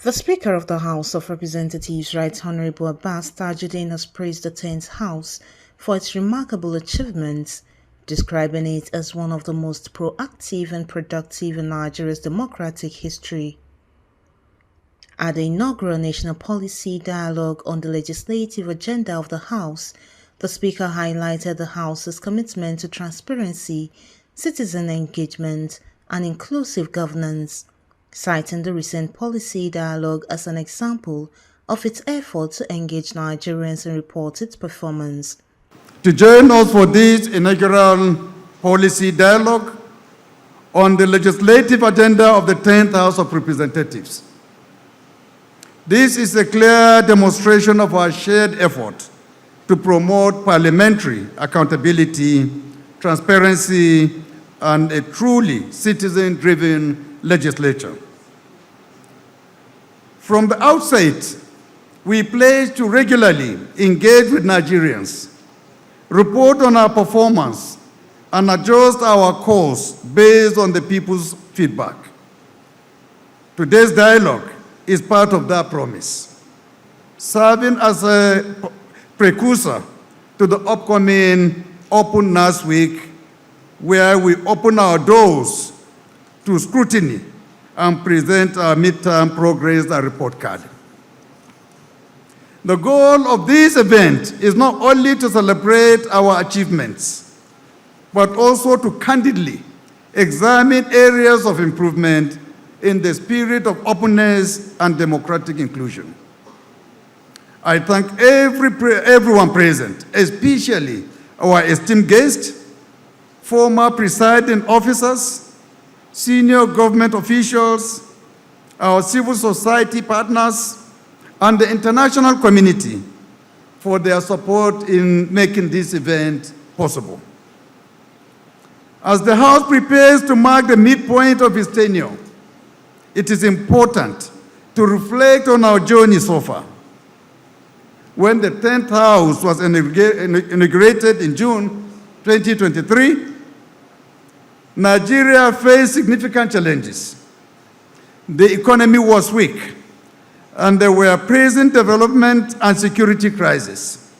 The Speaker of the House of Representatives, Right Honorable Abbas, has praised the 10th House for its remarkable achievements, describing it as one of the most proactive and productive in Nigeria's democratic history. At the inaugural National Policy Dialogue on the legislative agenda of the House, the Speaker highlighted the House's commitment to transparency, citizen engagement, and inclusive governance, citing the recent policy dialogue as an example of its effort to engage Nigerians and report its performance. To join us for this inaugural policy dialogue on the legislative agenda of the 10th House of Representatives. This is a clear demonstration of our shared effort to promote parliamentary accountability, transparency, and a truly citizen-driven legislature. From the outset, we pledge to regularly engage with Nigerians, report on our performance, and adjust our course based on the people's feedback. Today's dialogue is part of that promise, serving as a precursor to the upcoming Open NAS Week, where we open our doors to scrutiny and present our midterm progress and report card. The goal of this event is not only to celebrate our achievements, but also to candidly examine areas of improvement in the spirit of openness and democratic inclusion. I thank everyone present, especially our esteemed guests, former presiding officers, senior government officials, our civil society partners, and the international community for their support in making this event possible. As the House prepares to mark the midpoint of its tenure, it is important to reflect on our journey so far. When the 10th House was inaugurated in June 2023, Nigeria faced significant challenges. The economy was weak, and there were present development and security crises.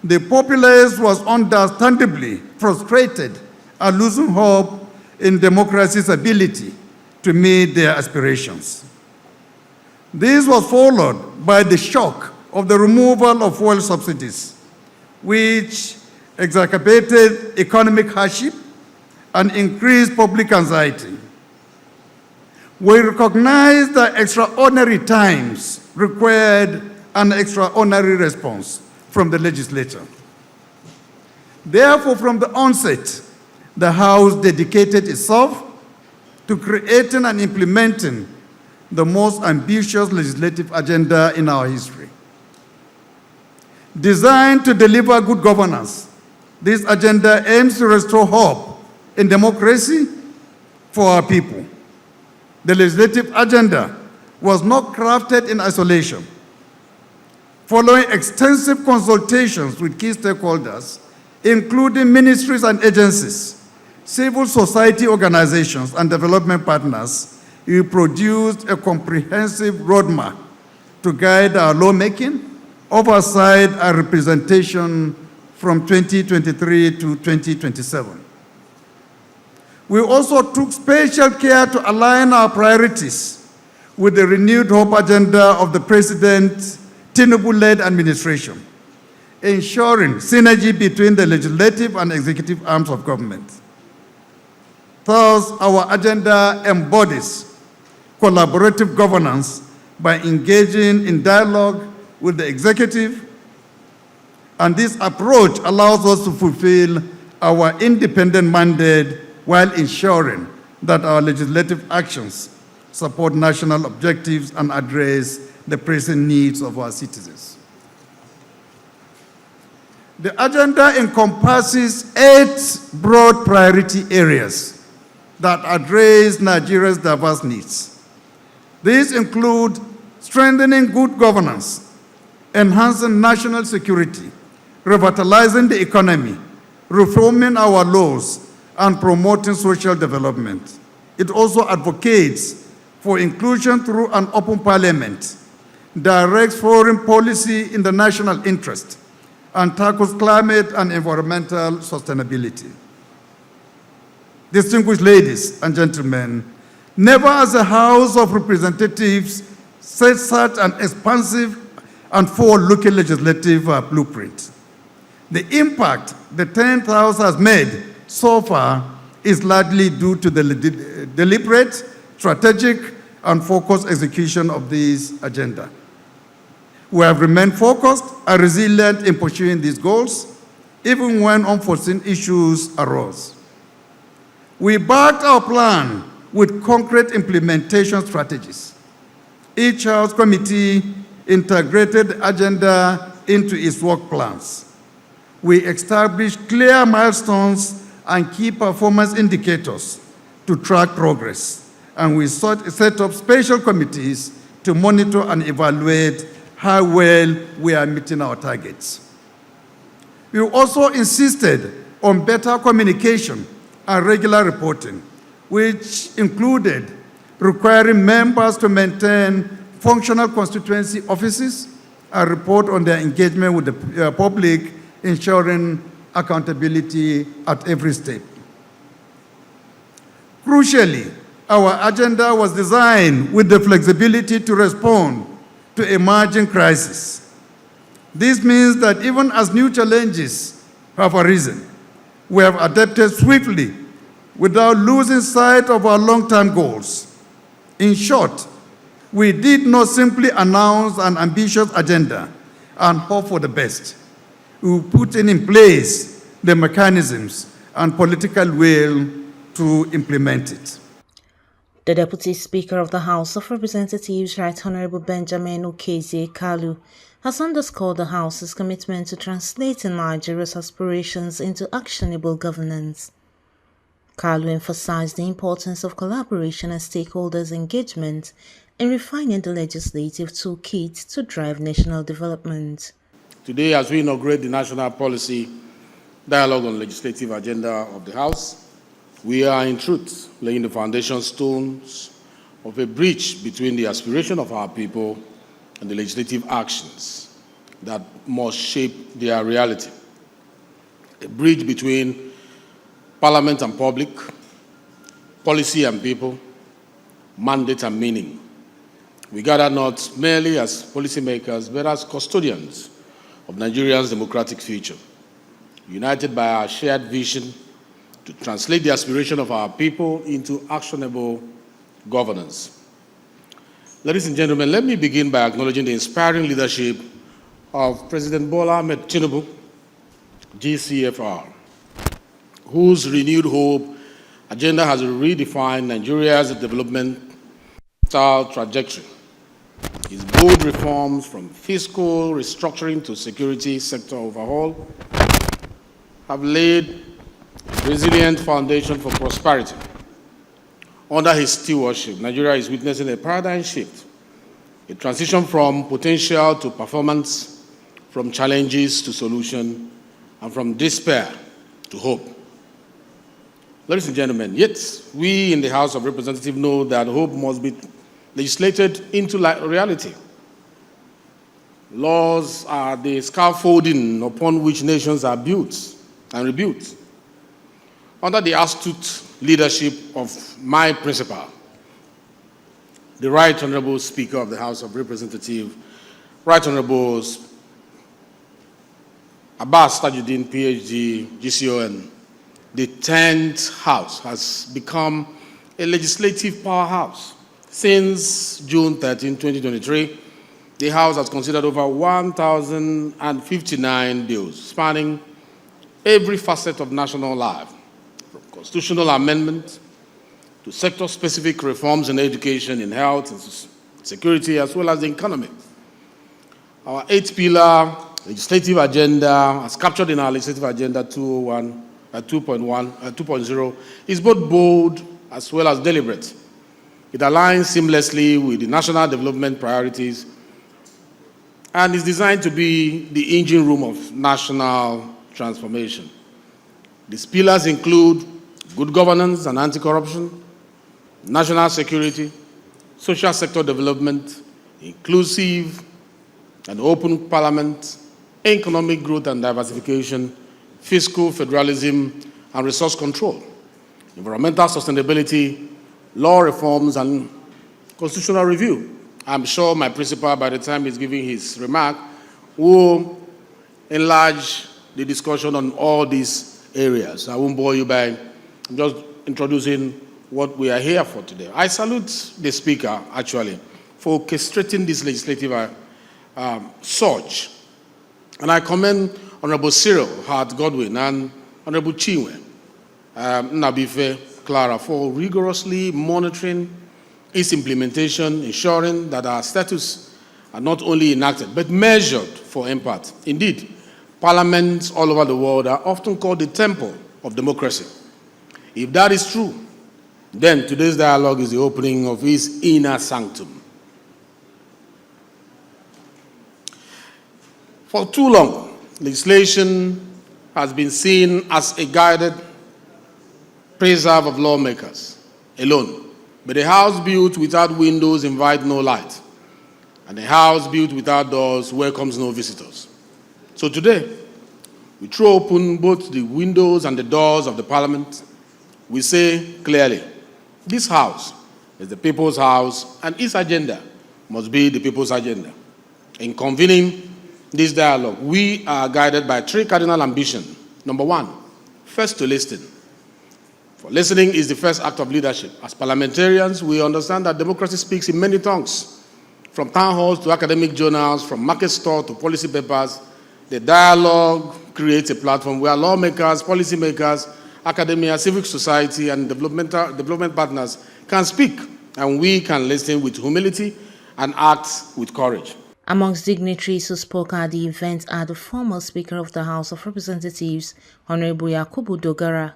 The populace was understandably frustrated and losing hope in democracy's ability to meet their aspirations. This was followed by the shock of the removal of fuel subsidies, which exacerbated economic hardship and increased public anxiety. We recognize that extraordinary times required an extraordinary response from the legislature. Therefore, from the onset, the House dedicated itself to creating and implementing the most ambitious legislative agenda in our history. Designed to deliver good governance, this agenda aims to restore hope in democracy for our people. The legislative agenda was not crafted in isolation. Following extensive consultations with key stakeholders, including ministries and agencies, civil society organizations, and development partners, we produced a comprehensive roadmap to guide our lawmaking, oversight, and representation from 2023 to 2027. We also took special care to align our priorities with the renewed hope agenda of the President Tinubu-led administration, ensuring synergy between the legislative and executive arms of government. Thus, our agenda embodies collaborative governance by engaging in dialogue with the executive, and this approach allows us to fulfill our independent mandate while ensuring that our legislative actions support national objectives and address the pressing needs of our citizens. The agenda encompasses 8 broad priority areas that address Nigeria's diverse needs. These include strengthening good governance, enhancing national security, revitalizing the economy, reforming our laws, and promoting social development. It also advocates for inclusion through an open parliament, directs foreign policy in the national interest, and tackles climate and environmental sustainability. Distinguished ladies and gentlemen, never has the House of Representatives set such an expansive and forward-looking legislative blueprint. The impact the 10th House has made so far is largely due to the deliberate, strategic, and focused execution of this agenda. We have remained focused and resilient in pursuing these goals, even when unforeseen issues arose. We backed our plan with concrete implementation strategies. Each House committee integrated the agenda into its work plans. We established clear milestones and key performance indicators to track progress, and we set up special committees to monitor and evaluate how well we are meeting our targets. We also insisted on better communication and regular reporting, which included requiring members to maintain functional constituency offices and report on their engagement with the public, ensuring accountability at every step. Crucially, our agenda was designed with the flexibility to respond to emerging crises. This means that even as new challenges have arisen, we have adapted swiftly without losing sight of our long-term goals. In short, we did not simply announce an ambitious agenda and hope for the best. We put in place the mechanisms and political will to implement it. The Deputy Speaker of the House of Representatives, Right Honorable Benjamin Okezie Kalu, has underscored the House's commitment to translating Nigeria's aspirations into actionable governance. Kalu emphasized the importance of collaboration and stakeholders' engagement in refining the legislative toolkit to drive national development. Today, as we inaugurate the National Policy Dialogue on Legislative Agenda of the House, we are in truth laying the foundation stones of a bridge between the aspiration of our people and the legislative actions that must shape their reality. A bridge between Parliament and public, policy and people, mandate and meaning. We gather not merely as policymakers, but as custodians of Nigeria's democratic future, united by our shared vision to translate the aspiration of our people into actionable governance. Ladies and gentlemen, let me begin by acknowledging the inspiring leadership of President Bola Ahmed Tinubu, GCFR, whose renewed hope agenda has redefined Nigeria's developmental trajectory. His bold reforms, from fiscal restructuring to security sector overhaul, have laid a resilient foundation for prosperity. Under his stewardship, Nigeria is witnessing a paradigm shift, a transition from potential to performance, from challenges to solution, and from despair to hope. Ladies and gentlemen, yet we in the House of Representatives know that hope must be legislated into reality. Laws are the scaffolding upon which nations are built and rebuilt. Under the astute leadership of my principal, the Right Honorable Speaker of the House of Representatives, Right Honorable Abbas, PhD, GCON, the 10th House has become a legislative powerhouse. Since June 13, 2023, the House has considered over 1,059 bills spanning every facet of national life, from constitutional amendments to sector-specific reforms in education, in health, and security, as well as the economy. Our 8-pillar legislative agenda, as captured in our legislative agenda 2.0, is both bold as well as deliberate. It aligns seamlessly with the national development priorities and is designed to be the engine room of national transformation. These pillars include good governance and anti-corruption, national security, social sector development, inclusive and open parliament, economic growth and diversification, fiscal federalism and resource control, environmental sustainability, law reforms, and constitutional review. I'm sure my principal, by the time he's giving his remark, will enlarge the discussion on all these areas. I won't bore you by just introducing what we are here for today. I salute the Speaker, actually, for orchestrating this legislative surge. And I commend Honorable Cyril Hart Godwin and Honorable Chinwe Nabife Clara for rigorously monitoring its implementation, ensuring that our statutes are not only enacted, but measured for impact. Indeed, parliaments all over the world are often called the temple of democracy. If that is true, then today's dialogue is the opening of his inner sanctum. For too long, legislation has been seen as a guided preserve of lawmakers alone. But a house built without windows invites no light, and a house built without doors welcomes no visitors. So today, we throw open both the windows and the doors of the parliament. We say clearly, this house is the people's house, and its agenda must be the people's agenda. In convening this dialogue, we are guided by three cardinal ambitions. Number one, first to listen. For listening is the first act of leadership. As parliamentarians, we understand that democracy speaks in many tongues, from town halls to academic journals, from market store to policy papers. The dialogue creates a platform where lawmakers, policymakers, academia, civic society, and development partners can speak, and we can listen with humility and act with courage. Amongst dignitaries who spoke at the event are the former Speaker of the House of Representatives, Honorable Yakubu Dogara,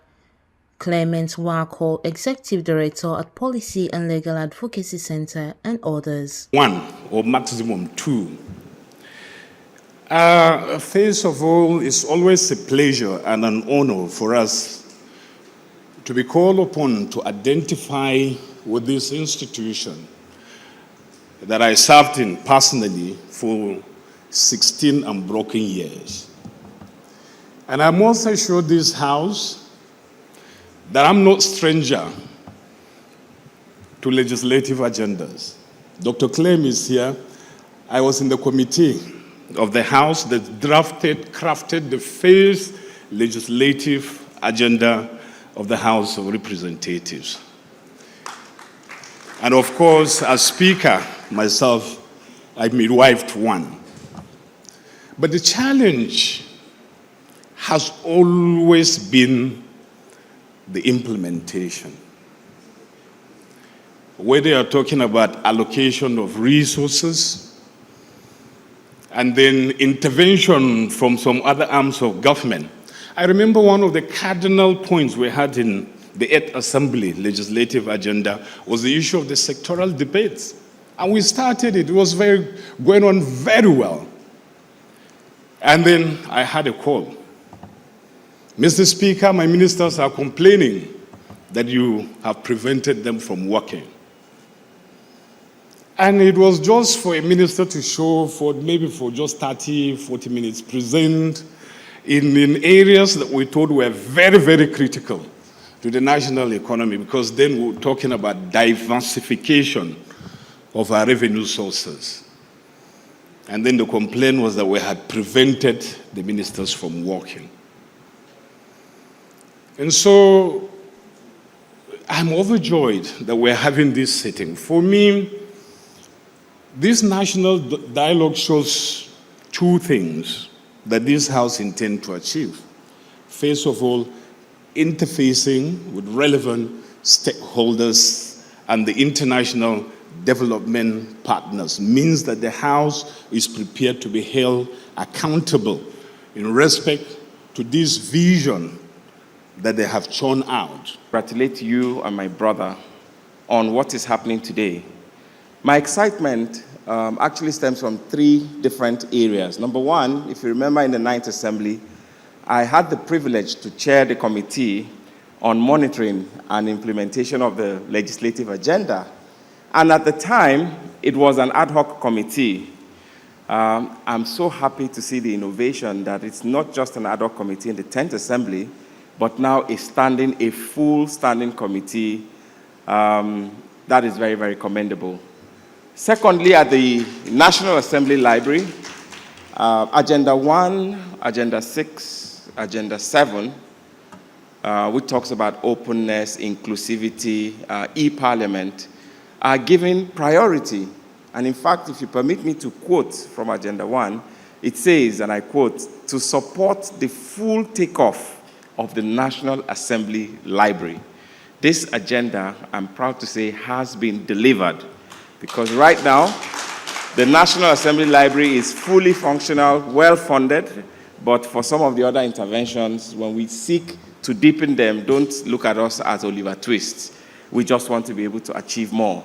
Clement Wako, Executive Director at Policy and Legal Advocacy Center, and others. One, or maximum two. First of all, it's always a pleasure and an honor for us to be called upon to identify with this institution that I served in personally for 16 unbroken years. And I must assure this House that I'm not stranger to legislative agendas. Dr. Clem is here. I was in the committee of the House that crafted the first legislative agenda of the House of Representatives. And of course, as Speaker, myself, I midwifed one. But the challenge has always been the implementation. Whether you're talking about allocation of resources and then intervention from some other arms of government. I remember one of the cardinal points we had in the 8th Assembly legislative agenda was the issue of the sectoral debates. And we started it was going on very well. And then I had a call. Mr. Speaker, my ministers are complaining that you have prevented them from working. And it was just for a minister to show for just 30, 40 minutes, present in areas that we thought were very, very critical to the national economy, because then we were talking about diversification of our revenue sources. And then the complaint was that we had prevented the ministers from working. And so I'm overjoyed that we're having this sitting. For me, this national dialogue shows two things that this House intends to achieve. First of all, interfacing with relevant stakeholders and the international development partners means that the House is prepared to be held accountable in respect to this vision that they have churned out. Congratulate you and my brother on what is happening today. My excitement actually stems from three different areas. Number one, if you remember in the 9th Assembly, I had the privilege to chair the committee on monitoring and implementation of the legislative agenda. And at the time, it was an ad hoc committee. I'm so happy to see the innovation that it's not just an ad hoc committee in the 10th Assembly, but now a full standing committee. That is very, very commendable. Secondly, at the National Assembly Library, Agenda 1, Agenda 6, Agenda 7, which talks about openness, inclusivity, e-parliament, are given priority. And in fact, if you permit me to quote from Agenda 1, it says, and I quote, to support the full takeoff of the National Assembly Library. This agenda, I'm proud to say, has been delivered, because right now, the National Assembly Library is fully functional, well-funded, but for some of the other interventions, when we seek to deepen them, don't look at us as Oliver Twist. We just want to be able to achieve more.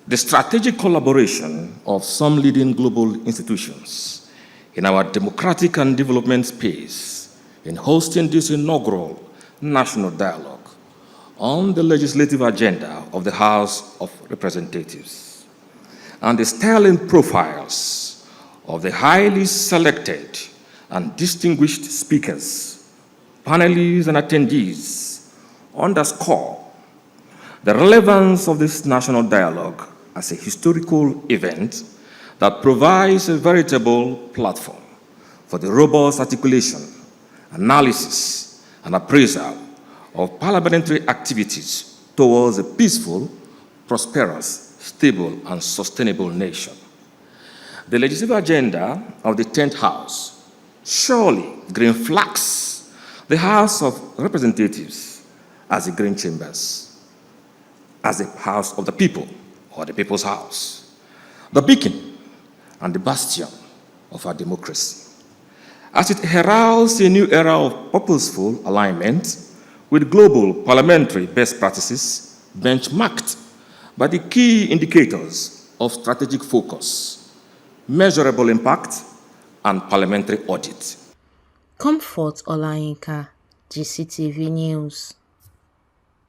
The strategic collaboration of some leading global institutions in our democratic and development space in hosting this inaugural national dialogue on the legislative agenda of the House of Representatives, and the sterling profiles of the highly selected and distinguished speakers, panelists, and attendees underscore the relevance of this national dialogue as a historical event that provides a veritable platform for the robust articulation, analysis, and appraisal of parliamentary activities towards a peaceful, prosperous, stable, and sustainable nation. The legislative agenda of the 10th House surely green flags the House of Representatives as the green chambers, as the house of the people, or the people's house, the beacon and the bastion of our democracy, as it heralds a new era of purposeful alignment with global parliamentary best practices benchmarked by the key indicators of strategic focus, measurable impact, and parliamentary audit. Comfort Olayinka, GCTV News.